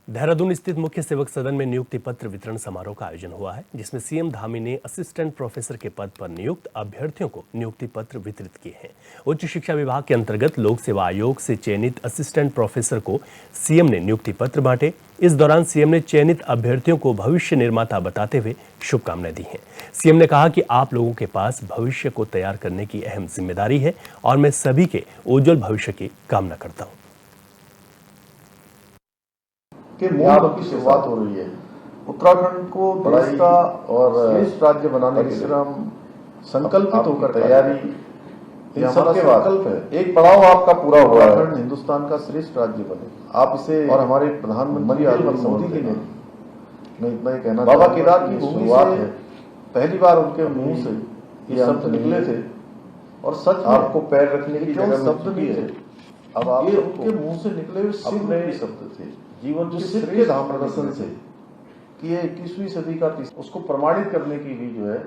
देहरादून स्थित मुख्य सेवक सदन में नियुक्ति पत्र वितरण समारोह का आयोजन हुआ है, जिसमें सीएम धामी ने असिस्टेंट प्रोफेसर के पद पर नियुक्त अभ्यर्थियों को नियुक्ति पत्र वितरित किए हैं। उच्च शिक्षा विभाग के अंतर्गत लोक सेवा आयोग से चयनित असिस्टेंट प्रोफेसर को सीएम ने नियुक्ति पत्र बांटे। इस दौरान सीएम ने चयनित अभ्यर्थियों को भविष्य निर्माता बताते हुए शुभकामनाएं दी हैं। सीएम ने कहा कि आप लोगों के पास भविष्य को तैयार करने की अहम जिम्मेदारी है और मैं सभी के उज्जवल भविष्य की कामना करता हूँ। के मूल की शुरुआत हो रही है। उत्तराखंड को देश का और श्रेष्ठ राज्य बनाने के लिए हम संकल्पित होकर तैयारी, ये हमारा संकल्प है। एक पड़ाव आपका पूरा हुआ है, उत्तराखंड हिंदुस्तान का श्रेष्ठ राज्य बने। आप इसे और हमारे प्रधानमंत्री आदरणीय मोदी जी ने, मैं इतना ही कहना, बाबा केदार की शुरुआत है। पहली बार उनके मुंह से ये शब्द निकले थे और सच आपको पैर रखने की जगह शब्द नहीं थे। अब आप ये उनके मुंह से निकले हुए सिर्फ शब्द थे, जीवन जो सिर्फ के धाम प्रदर्शन से कि ये 21वीं सदी का उसको प्रमाणित करने की भी जो है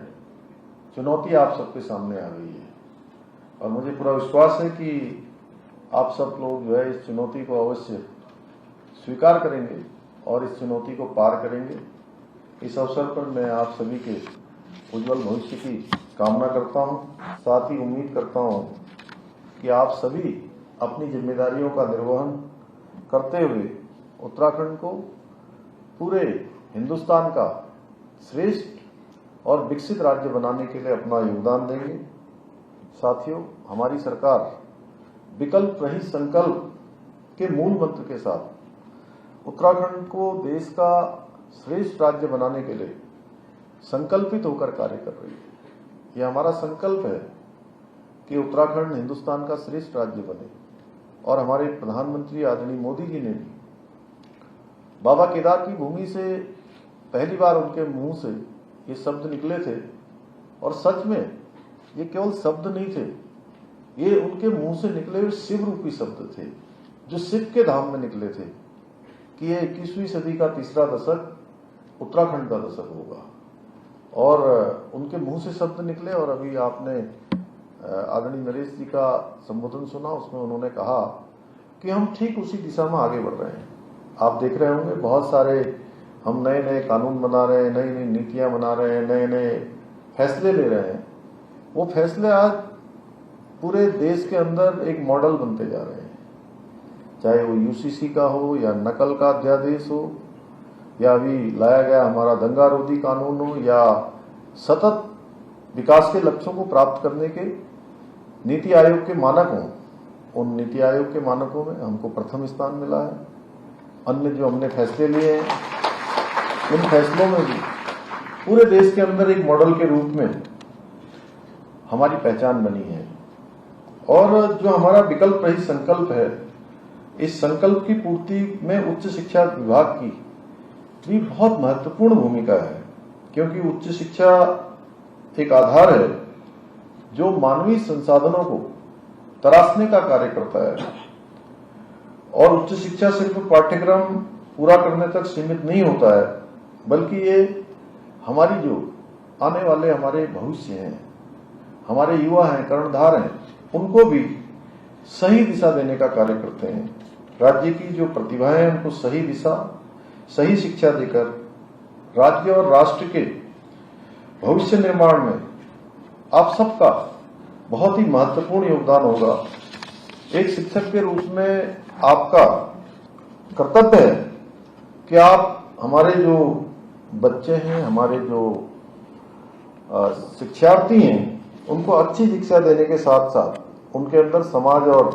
चुनौती आप सबके सामने आ गई है। और मुझे पूरा विश्वास है कि आप सब लोग जो है इस चुनौती को अवश्य स्वीकार करेंगे और इस चुनौती को पार करेंगे। इस अवसर पर मैं आप सभी के उज्जवल भविष्य की कामना करता हूं। साथ ही उम्मीद करता हूं कि आप सभी अपनी जिम्मेदारियों का निर्वहन करते हुए उत्तराखंड को पूरे हिंदुस्तान का श्रेष्ठ और विकसित राज्य बनाने के लिए अपना योगदान देंगे। साथियों, हमारी सरकार विकल्प रहित संकल्प के मूल मंत्र के साथ उत्तराखंड को देश का श्रेष्ठ राज्य बनाने के लिए संकल्पित होकर कार्य कर रही है। यह हमारा संकल्प है कि उत्तराखंड हिंदुस्तान का श्रेष्ठ राज्य बने। और हमारे प्रधानमंत्री आदरणीय मोदी जी ने भी बाबा केदार की भूमि से पहली बार उनके मुंह से ये शब्द निकले थे और सच में ये केवल शब्द नहीं थे, ये उनके मुंह से निकले हुए शिव रूपी शब्द थे, जो शिव के धाम में निकले थे कि ये 21वीं सदी का तीसरा दशक उत्तराखंड का दशक होगा। और उनके मुंह से शब्द निकले और अभी आपने आदरणीय नरेश जी का संबोधन सुना, उसमें उन्होंने कहा कि हम ठीक उसी दिशा में आगे बढ़ रहे हैं। आप देख रहे होंगे बहुत सारे हम नए नए कानून बना रहे हैं, नई नई नीतियां बना रहे हैं, नए नए फैसले ले रहे हैं। वो फैसले आज पूरे देश के अंदर एक मॉडल बनते जा रहे हैं, चाहे वो यूसीसी का हो या नकल का अध्यादेश हो या अभी लाया गया हमारा दंगा रोधी कानून हो या सतत विकास के लक्ष्यों को प्राप्त करने के नीति आयोग के मानक हों। उन नीति आयोग के मानकों में हमको प्रथम स्थान मिला है। अन्य जो हमने फैसले लिए हैं, उन फैसलों में भी पूरे देश के अंदर एक मॉडल के रूप में हमारी पहचान बनी है। और जो हमारा विकल्प रहित संकल्प है, इस संकल्प की पूर्ति में उच्च शिक्षा विभाग की भी बहुत महत्वपूर्ण भूमिका है, क्योंकि उच्च शिक्षा एक आधार है जो मानवीय संसाधनों को तराशने का कार्य करता है। और उच्च शिक्षा सिर्फ पाठ्यक्रम पूरा करने तक सीमित नहीं होता है, बल्कि ये हमारी जो आने वाले हमारे भविष्य हैं, हमारे युवा हैं, कर्णधार हैं, उनको भी सही दिशा देने का कार्य करते हैं। राज्य की जो प्रतिभाएं हैं उनको सही दिशा, सही शिक्षा देकर राज्य और राष्ट्र के भविष्य निर्माण में आप सबका बहुत ही महत्वपूर्ण योगदान होगा। एक शिक्षक के रूप में आपका कर्तव्य है कि आप हमारे जो बच्चे हैं, हमारे जो शिक्षार्थी हैं, उनको अच्छी शिक्षा देने के साथ साथ उनके अंदर समाज और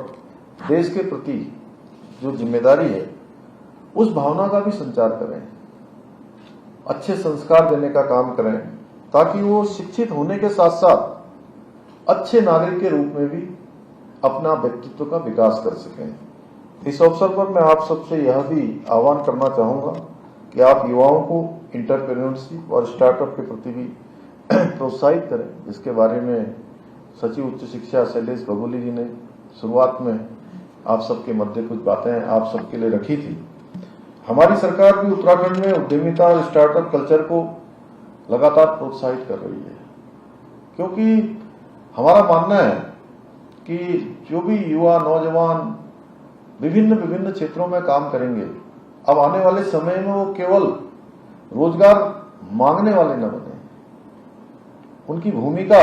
देश के प्रति जो जिम्मेदारी है उस भावना का भी संचार करें, अच्छे संस्कार देने का काम करें, ताकि वो शिक्षित होने के साथ साथ अच्छे नागरिक के रूप में भी अपना व्यक्तित्व का विकास कर सकें। इस अवसर पर मैं आप सबसे यह भी आह्वान करना चाहूंगा कि आप युवाओं को इंटरप्रेन्योरशिप और स्टार्टअप के प्रति भी प्रोत्साहित करें, जिसके बारे में सचिव उच्च शिक्षा शैलेश बघोली जी ने शुरुआत में आप सबके मध्य कुछ बातें आप सबके लिए रखी थी। हमारी सरकार भी उत्तराखंड में उद्यमिता और स्टार्टअप कल्चर को लगातार प्रोत्साहित कर रही है, क्योंकि हमारा मानना है कि जो भी युवा नौजवान विभिन्न क्षेत्रों में काम करेंगे, अब आने वाले समय में वो केवल रोजगार मांगने वाले न बने, उनकी भूमिका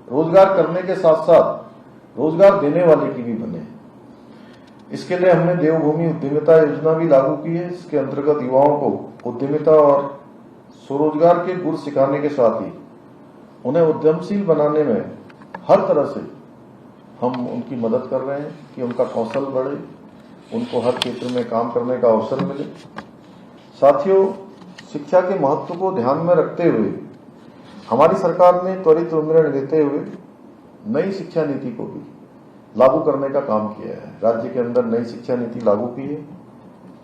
रोजगार करने के साथ साथ रोजगार देने वाले की भी बने। इसके लिए हमने देवभूमि उद्यमिता योजना भी लागू की है। इसके अंतर्गत युवाओं को उद्यमिता और स्वरोजगार के गुर सिखाने के साथ ही उन्हें उद्यमशील बनाने में हर तरह से हम उनकी मदद कर रहे हैं कि उनका कौशल बढ़े, उनको हर क्षेत्र में काम करने का अवसर मिले। साथियों, शिक्षा के महत्व को ध्यान में रखते हुए हमारी सरकार ने त्वरित निर्णय लेते हुए नई शिक्षा नीति को भी लागू करने का काम किया है। राज्य के अंदर नई शिक्षा नीति लागू की है।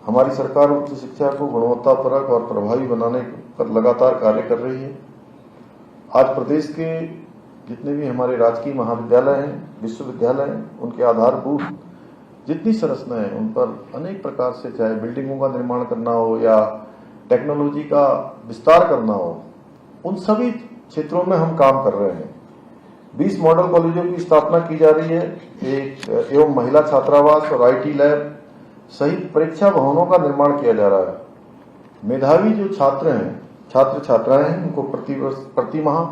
हमारी सरकार उच्च शिक्षा को गुणवत्तापरक और प्रभावी बनाने पर लगातार कार्य कर रही है। आज प्रदेश के जितने भी हमारे राजकीय महाविद्यालय हैं, विश्वविद्यालय हैं, उनके आधारभूत जितनी संरचना है उन पर अनेक प्रकार से, चाहे बिल्डिंगों का निर्माण करना हो या टेक्नोलॉजी का विस्तार करना हो, उन सभी क्षेत्रों में हम काम कर रहे हैं। 20 मॉडल कॉलेजों की स्थापना की जा रही है, एक एवं महिला छात्रावास और आईटी लैब सहित परीक्षा भवनों का निर्माण किया जा रहा है। मेधावी जो छात्र हैं, छात्र छात्राएं हैं, उनको प्रति माह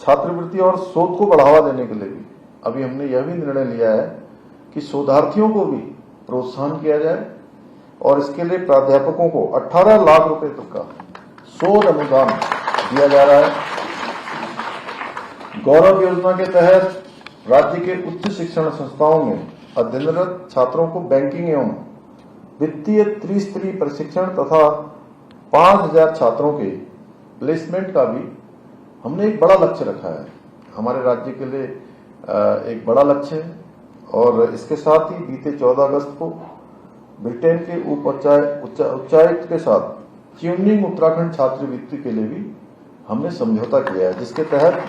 छात्रवृत्ति और शोध को बढ़ावा देने के लिए भी अभी हमने यह भी निर्णय लिया है कि शोधार्थियों को भी प्रोत्साहन किया जाए और इसके लिए प्राध्यापकों को 18 लाख रुपए तक का शोध अनुदान दिया जा रहा है। गौरव योजना के तहत राज्य के उच्च शिक्षण संस्थाओं में अध्ययनरत छात्रों को बैंकिंग एवं वित्तीय त्रिस्तरीय प्रशिक्षण तथा 5000 छात्रों के प्लेसमेंट का भी हमने एक बड़ा लक्ष्य रखा है। हमारे राज्य के लिए एक बड़ा लक्ष्य है और इसके साथ ही बीते 14 अगस्त को ब्रिटेन के उच्चायुक्त के साथ ट्यूनिंग उत्तराखंड छात्रवृत्ति के लिए भी हमने समझौता किया है, जिसके तहत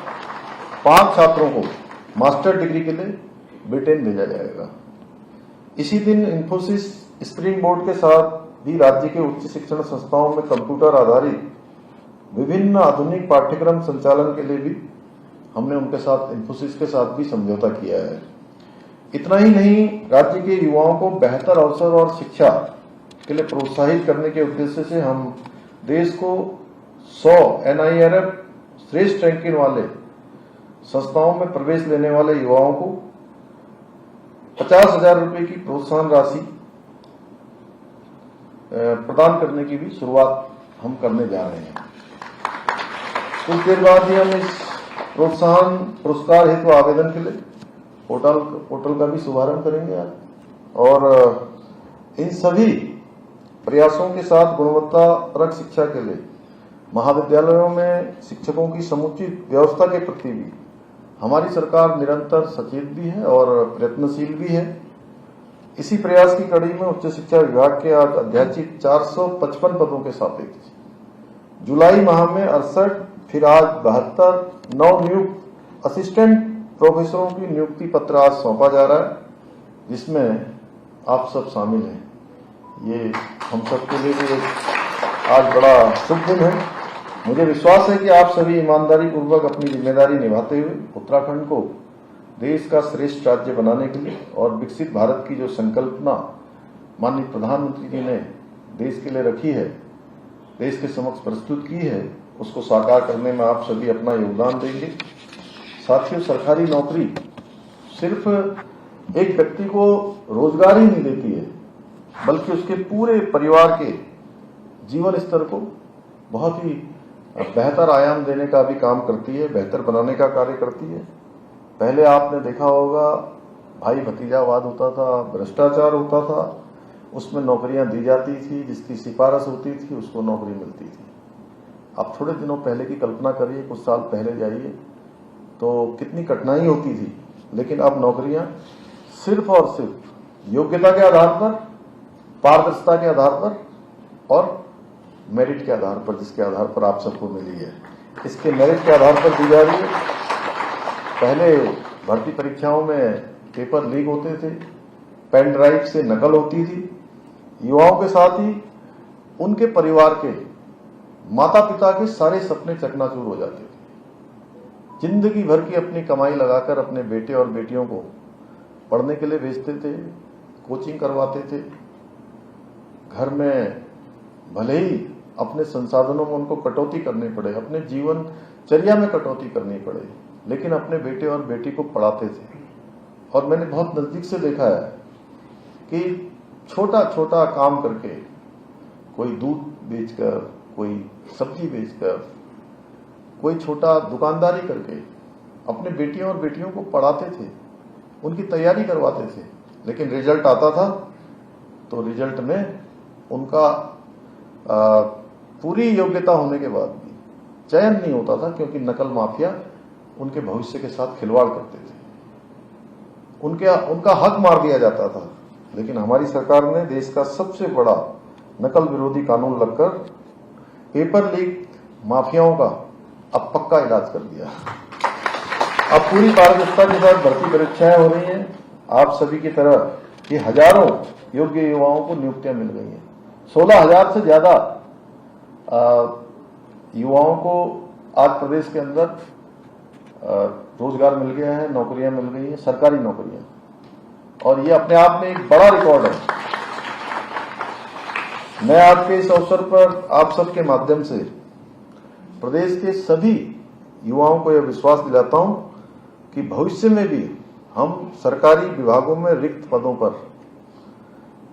5 छात्रों को मास्टर डिग्री के लिए ब्रिटेन भेजा जाएगा। इसी दिन इंफोसिस स्प्रिंग बोर्ड के साथ भी राज्य के उच्च शिक्षण संस्थाओं में कंप्यूटर आधारित विभिन्न आधुनिक पाठ्यक्रम संचालन के लिए भी हमने उनके साथ, इंफोसिस के साथ भी समझौता किया है। इतना ही नहीं, राज्य के युवाओं को बेहतर अवसर और शिक्षा के लिए प्रोत्साहित करने के उद्देश्य से हम देश को 100 NIRF श्रेष्ठ रैंकिंग वाले संस्थाओं में प्रवेश लेने वाले युवाओं को 50,000 रुपए की प्रोत्साहन राशि प्रदान करने की भी शुरुआत हम करने जा रहे हैं। कुछ देर बाद ही हम इस प्रोत्साहन पुरस्कार हेतु आवेदन के लिए पोर्टल का भी शुभारंभ करेंगे आज। और इन सभी प्रयासों के साथ गुणवत्तापरक शिक्षा के लिए महाविद्यालयों में शिक्षकों की समुचित व्यवस्था के प्रति भी हमारी सरकार निरंतर सचेत भी है और प्रयत्नशील भी है। इसी प्रयास की कड़ी में उच्च शिक्षा विभाग के आज अध्याचित 455 पदों के सापेक्ष जुलाई माह में 68, फिर आज 72 नवनियुक्त असिस्टेंट प्रोफेसरों की नियुक्ति पत्र आज सौंपा जा रहा है, जिसमें आप सब शामिल हैं। ये हम सबके लिए भी एक आज बड़ा शुभ दिन है। मुझे विश्वास है कि आप सभी ईमानदारी पूर्वक अपनी जिम्मेदारी निभाते हुए उत्तराखंड को देश का श्रेष्ठ राज्य बनाने के लिए और विकसित भारत की जो संकल्पना माननीय प्रधानमंत्री जी ने देश के लिए रखी है, देश के समक्ष प्रस्तुत की है, उसको साकार करने में आप सभी अपना योगदान देंगे। साथियों, सरकारी नौकरी सिर्फ एक व्यक्ति को रोजगार ही नहीं देती है, बल्कि उसके पूरे परिवार के जीवन स्तर को बहुत ही बेहतर आयाम देने का भी काम करती है, बेहतर बनाने का कार्य करती है। पहले आपने देखा होगा भाई भतीजावाद होता था, भ्रष्टाचार होता था, उसमें नौकरियां दी जाती थी, जिसकी सिफारिश होती थी उसको नौकरी मिलती थी। अब थोड़े दिनों पहले की कल्पना करिए, कुछ साल पहले जाइए तो कितनी कठिनाई होती थी, लेकिन अब नौकरियां सिर्फ और सिर्फ योग्यता के आधार पर, पारदर्शिता के आधार पर और मेरिट के आधार पर, जिसके आधार पर आप सबको मिली है, इसके मेरिट के आधार पर दी जा रही है। पहले भर्ती परीक्षाओं में पेपर लीक होते थे, पेन ड्राइव से नकल होती थी, युवाओं के साथ ही उनके परिवार के माता पिता के सारे सपने चकनाचूर हो जाते थे। जिंदगी भर की अपनी कमाई लगाकर अपने बेटे और बेटियों को पढ़ने के लिए भेजते थे, कोचिंग करवाते थे, घर में भले ही अपने संसाधनों में उनको कटौती करनी पड़े, अपने जीवनचर्या में कटौती करनी पड़े, लेकिन अपने बेटे और बेटी को पढ़ाते थे। और मैंने बहुत नजदीक से देखा है कि छोटा छोटा काम करके, कोई दूध बेचकर, कोई सब्जी बेचकर, कोई छोटा दुकानदारी करके अपने बेटियों और बेटियों को पढ़ाते थे, उनकी तैयारी करवाते थे। लेकिन रिजल्ट आता था तो रिजल्ट में उनका पूरी योग्यता होने के बाद भी चयन नहीं होता था, क्योंकि नकल माफिया उनके भविष्य के साथ खिलवाड़ करते थे, उनका हक मार दिया जाता था। लेकिन हमारी सरकार ने देश का सबसे बड़ा नकल विरोधी कानून लगकर पेपर लीक माफियाओं का अब पक्का इलाज कर दिया। अब पूरी पारदर्शिता के साथ भर्ती परीक्षाएं हो रही हैं। आप सभी की तरह ये हजारों योग्य युवाओं को नियुक्तियां मिल गई हैं। 16,000 से ज्यादा युवाओं को आज प्रदेश के अंदर रोजगार मिल गया है, नौकरियां मिल गई हैं, सरकारी नौकरियां, और ये अपने आप में एक बड़ा रिकॉर्ड है। मैं आज के इस अवसर पर आप सबके माध्यम से प्रदेश के सभी युवाओं को यह विश्वास दिलाता हूं कि भविष्य में भी हम सरकारी विभागों में रिक्त पदों पर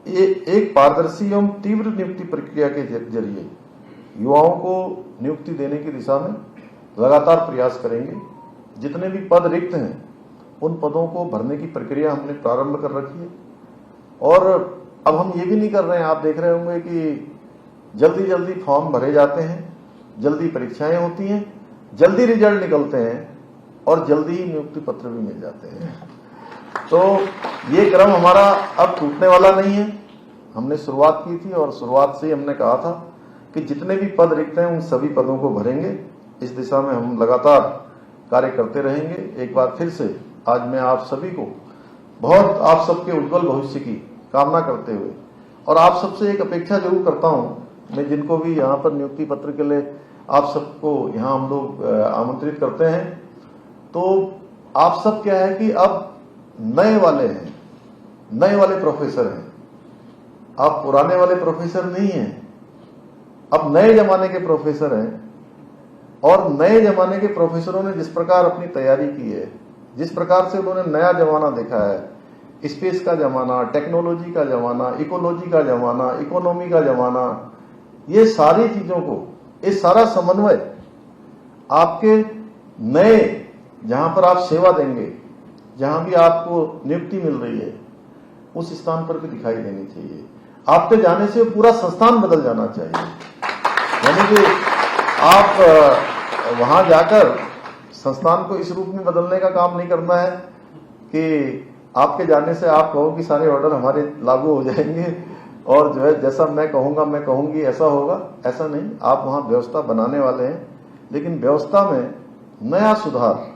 एक पारदर्शी एवं तीव्र नियुक्ति प्रक्रिया के जरिए युवाओं को नियुक्ति देने की दिशा में लगातार प्रयास करेंगे। जितने भी पद रिक्त हैं उन पदों को भरने की प्रक्रिया हमने प्रारंभ कर रखी है। और अब हम ये भी नहीं कर रहे हैं, आप देख रहे होंगे कि जल्दी जल्दी फॉर्म भरे जाते हैं, जल्दी परीक्षाएं होती हैं, जल्दी रिजल्ट निकलते हैं और जल्दी ही नियुक्ति पत्र भी मिल जाते हैं। तो ये क्रम हमारा अब टूटने वाला नहीं है। हमने शुरुआत की थी और शुरुआत से ही हमने कहा था कि जितने भी पद रिक्त हैं उन सभी पदों को भरेंगे। इस दिशा में हम लगातार कार्य करते रहेंगे। एक बार फिर से आज मैं आप सभी को बहुत, आप सबके उज्जवल भविष्य की कामना करते हुए, और आप सबसे एक अपेक्षा जरूर करता हूं, मैं जिनको भी यहाँ पर नियुक्ति पत्र के लिए आप सबको यहाँ हम लोग आमंत्रित करते हैं, तो आप सब क्या है कि अब नए वाले हैं, नए वाले प्रोफेसर हैं, आप पुराने वाले प्रोफेसर नहीं हैं, अब नए जमाने के प्रोफेसर हैं। और नए जमाने के प्रोफेसरों ने जिस प्रकार अपनी तैयारी की है, जिस प्रकार से उन्होंने नया जमाना देखा है, स्पेस का जमाना, टेक्नोलॉजी का जमाना, इकोलॉजी का जमाना, इकोनॉमी का जमाना, ये सारी चीजों को, ये सारा समन्वय आपके नए, जहां पर आप सेवा देंगे, जहां भी आपको नियुक्ति मिल रही है, उस स्थान पर भी दिखाई देनी चाहिए। आपके जाने से पूरा संस्थान बदल जाना चाहिए। यानी कि आप वहां जाकर संस्थान को इस रूप में बदलने का काम नहीं करना है कि आपके जाने से आप कहो कि सारे ऑर्डर हमारे लागू हो जाएंगे और जो है जैसा मैं कहूंगा, मैं कहूंगी ऐसा होगा, ऐसा नहीं। आप वहां व्यवस्था बनाने वाले हैं, लेकिन व्यवस्था में नया सुधार,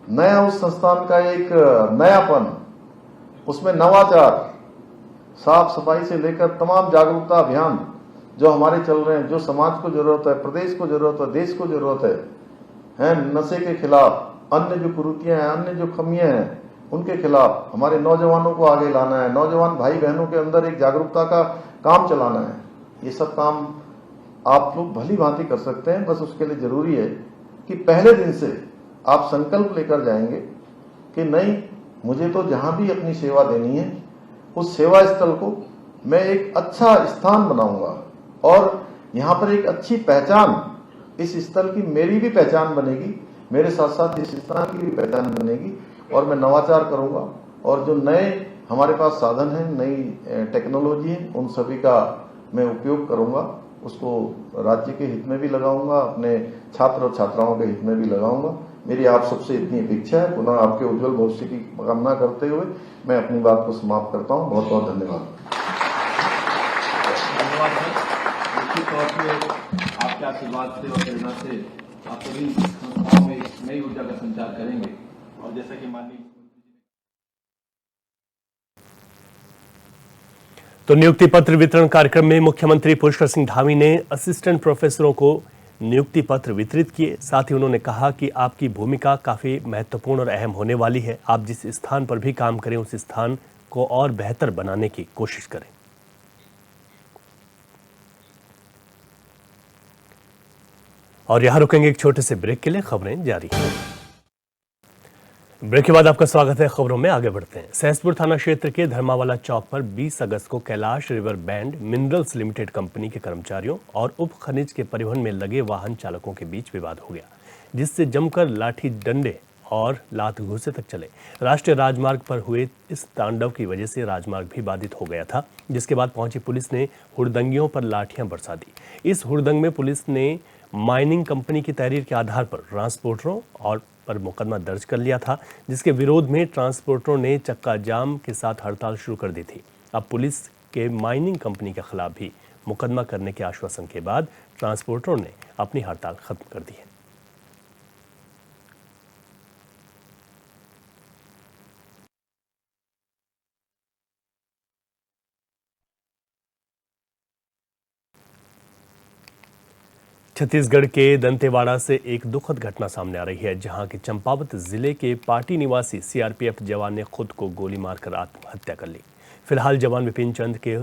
नया उस संस्थान का एक नयापन, उसमें नवाचार, साफ सफाई से लेकर तमाम जागरूकता अभियान जो हमारे चल रहे हैं, जो समाज को जरूरत है, प्रदेश को जरूरत है, देश को जरूरत है नशे के खिलाफ, अन्य जो कुरीतियां हैं, अन्य जो कमियां हैं, उनके खिलाफ हमारे नौजवानों को आगे लाना है, नौजवान भाई बहनों के अंदर एक जागरूकता का काम चलाना है। ये सब काम आप लोग भली भांति कर सकते हैं। बस उसके लिए जरूरी है कि पहले दिन से आप संकल्प लेकर जाएंगे कि नहीं, मुझे तो जहां भी अपनी सेवा देनी है, उस सेवा स्थल को मैं एक अच्छा स्थान बनाऊंगा और यहां पर एक अच्छी पहचान, इस स्थल की मेरी भी पहचान बनेगी, मेरे साथ साथ इस स्थान की भी पहचान बनेगी, और मैं नवाचार करूंगा। और जो नए हमारे पास साधन हैं, नई टेक्नोलॉजी है, उन सभी का मैं उपयोग करूंगा, उसको राज्य के हित में भी लगाऊंगा, अपने छात्र और छात्राओं के हित में भी लगाऊंगा। मेरी आप सबसे इतनी अपेक्षा है। पुनः आपके उज्जवल भविष्य की कामना करते हुए मैं अपनी बात को समाप्त करता हूं। बहुत बहुत धन्यवाद। निश्चित तौर पे आपके आशीर्वाद से और प्रेरणा से आप सभी संस्थाओं में नई ऊर्जा का संचार करेंगे। और जैसा कि माननीय तो नियुक्ति पत्र वितरण कार्यक्रम में मुख्यमंत्री पुष्कर सिंह धामी ने असिस्टेंट प्रोफेसरों को नियुक्ति पत्र वितरित किए। साथ ही उन्होंने कहा कि आपकी भूमिका काफी महत्वपूर्ण और अहम होने वाली है। आप जिस स्थान पर भी काम करें, उस स्थान को और बेहतर बनाने की कोशिश करें। और यहाँ रुकेंगे एक छोटे से ब्रेक के लिए, खबरें जारी हैं। ब्रेक के बाद आपका स्वागत है। खबरों में आगे बढ़ते हैं। सहसपुर थाना क्षेत्र के धर्मावाला चौक पर 20 अगस्त को Kailash river band minerals limited company के कर्मचारियों और उप खनिज के परिवहन में लगे वाहन चालकों के बीच विवाद हो गया, जिससे जमकर लाठी डंडे और लात घूंसे तक चले। राष्ट्रीय राजमार्ग पर हुए इस तांडव की वजह से राजमार्ग भी बाधित हो गया था, जिसके बाद पहुंची पुलिस ने हुड़दंगियों पर लाठियां बरसा दी। इस हुड़दंग में पुलिस ने माइनिंग कंपनी की तहरीर के आधार पर ट्रांसपोर्टरों और पर मुकदमा दर्ज कर लिया था, जिसके विरोध में ट्रांसपोर्टरों ने चक्का जाम के साथ हड़ताल शुरू कर दी थी। अब पुलिस के माइनिंग कंपनी के खिलाफ भी मुकदमा करने के आश्वासन के बाद ट्रांसपोर्टरों ने अपनी हड़ताल खत्म कर दी है। छत्तीसगढ़ के दंतेवाड़ा से एक दुखद घटना सामने आ रही है, जहां के चंपावत जिले के पाटी निवासी सीआरपीएफ जवान ने खुद को गोली मारकर आत्महत्या कर ली। फिलहाल जवान विपिन चंद के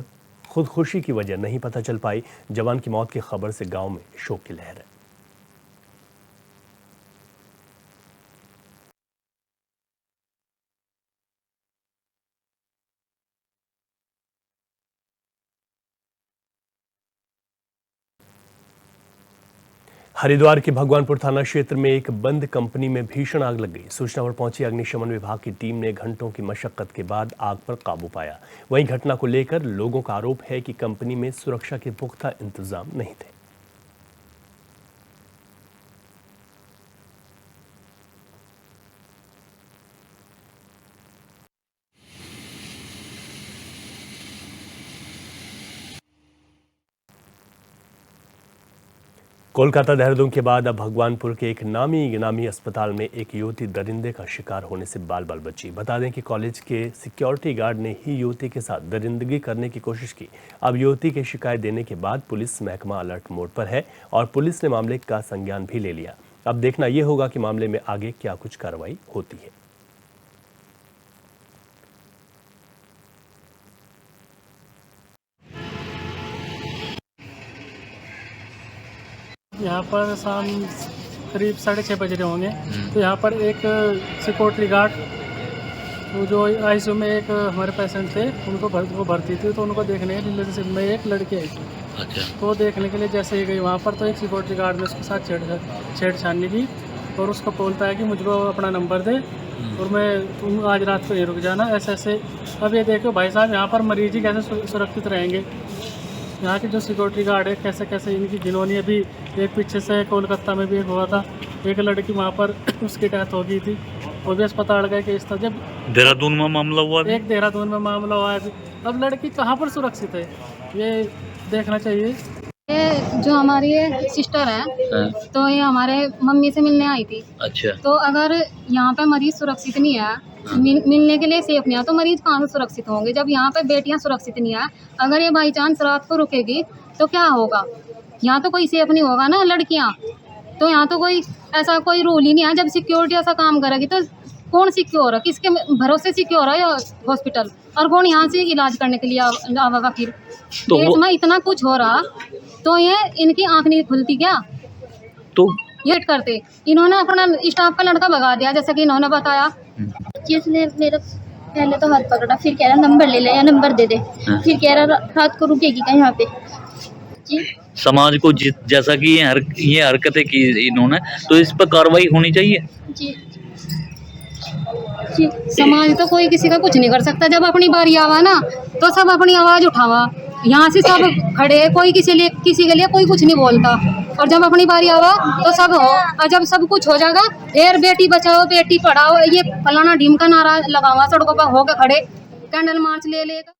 खुदकुशी की वजह नहीं पता चल पाई। जवान की मौत की खबर से गांव में शोक की लहर है। हरिद्वार के भगवानपुर थाना क्षेत्र में एक बंद कंपनी में भीषण आग लग गई। सूचना पर पहुंची अग्निशमन विभाग की टीम ने घंटों की मशक्कत के बाद आग पर काबू पाया। वहीं घटना को लेकर लोगों का आरोप है कि कंपनी में सुरक्षा के पुख्ता इंतजाम नहीं थे। कोलकाता देहरादून के बाद अब भगवानपुर के एक नामी अस्पताल में एक युवती दरिंदे का शिकार होने से बाल बाल बची। बता दें कि कॉलेज के सिक्योरिटी गार्ड ने ही युवती के साथ दरिंदगी करने की कोशिश की। अब युवती की शिकायत देने के बाद पुलिस महकमा अलर्ट मोड पर है और पुलिस ने मामले का संज्ञान भी ले लिया। अब देखना यह होगा कि मामले में आगे क्या कुछ कार्रवाई होती है। यहाँ पर शाम करीब 6:30 बज रहे होंगे, तो यहाँ पर एक सिक्योरिटी गार्ड वो जो आईसीयू में एक हमारे पेशेंट थे उनको भर्ती थी, तो उनको देखने के रिलेशनशिप में एक लड़की आई थी। अच्छा। तो देखने के लिए जैसे ही गई वहाँ पर, तो एक सिक्योरिटी गार्ड ने उसके साथ छेड़छाड़ी की और उसको बोलता है कि मुझको अपना नंबर दे और तुम आज रात को यहीं रुक जाना, ऐसे। अब ये देखो भाई साहब, यहाँ पर मरीज ही कैसे सुरक्षित रहेंगे। यहाँ के जो सिक्योरिटी गार्ड है कैसे इनकी जिन्होंने अभी एक पीछे से कोलकाता में भी एक हुआ था, एक लड़की वहाँ पर उसकी डेथ हो गई थी, वो भी अस्पताल गए केस था। जब देहरादून में मामला हुआ, एक देहरादून में मामला हुआ है। अब लड़की कहाँ पर सुरक्षित है, ये देखना चाहिए। ये जो हमारी सिस्टर है, तो ये हमारे मम्मी से मिलने आई थी। अच्छा। तो अगर यहाँ पे मरीज सुरक्षित नहीं है, मिलने के लिए सेफ नहीं है, तो मरीज कहाँ से सुरक्षित होंगे जब यहाँ पे बेटियाँ सुरक्षित नहीं है। अगर ये बाई चांस रात को रुकेगी तो क्या होगा, यहाँ तो कोई सेफ नहीं होगा ना लड़कियाँ। तो यहाँ तो कोई ऐसा कोई रूल ही नहीं है। जब सिक्योरिटी ऐसा काम करेगी तो कौन सिक्योर है, किसके भरोसे सिक्योर है हॉस्पिटल, और कौन यहाँ से इलाज करने के लिए आवेगा। फिर तो देश में इतना कुछ हो रहा तो ये इनकी आँख नहीं खुलती क्या? तो ये करते इन्होंने अपना स्टाफ का लड़का भगा दिया, जैसा कि इन्होंने बताया। जिसने मेरा पहले तो हाथ पकड़ा, फिर कह रहा नंबर ले ले या नंबर दे दे, फिर कह रहा रात को रुकेगी क्या यहाँ पे। जी समाज को जैसा कि ये हरकतें की इन्होंने, तो इस पर कार्रवाई होनी चाहिए। जी समाज तो कोई किसी का कुछ नहीं कर सकता। जब अपनी बारी आवा ना तो सब अपनी आवाज उठावा, यहाँ से सब खड़े, कोई किसी के लिए कोई कुछ नहीं बोलता। और जब अपनी बारी आवा तो सब हो, और जब सब कुछ हो जाएगा फिर बेटी बचाओ बेटी पढ़ाओ ये फलाना ढीम का नारा लगावा, सड़कों पर होकर खड़े कैंडल मार्च ले लेगा।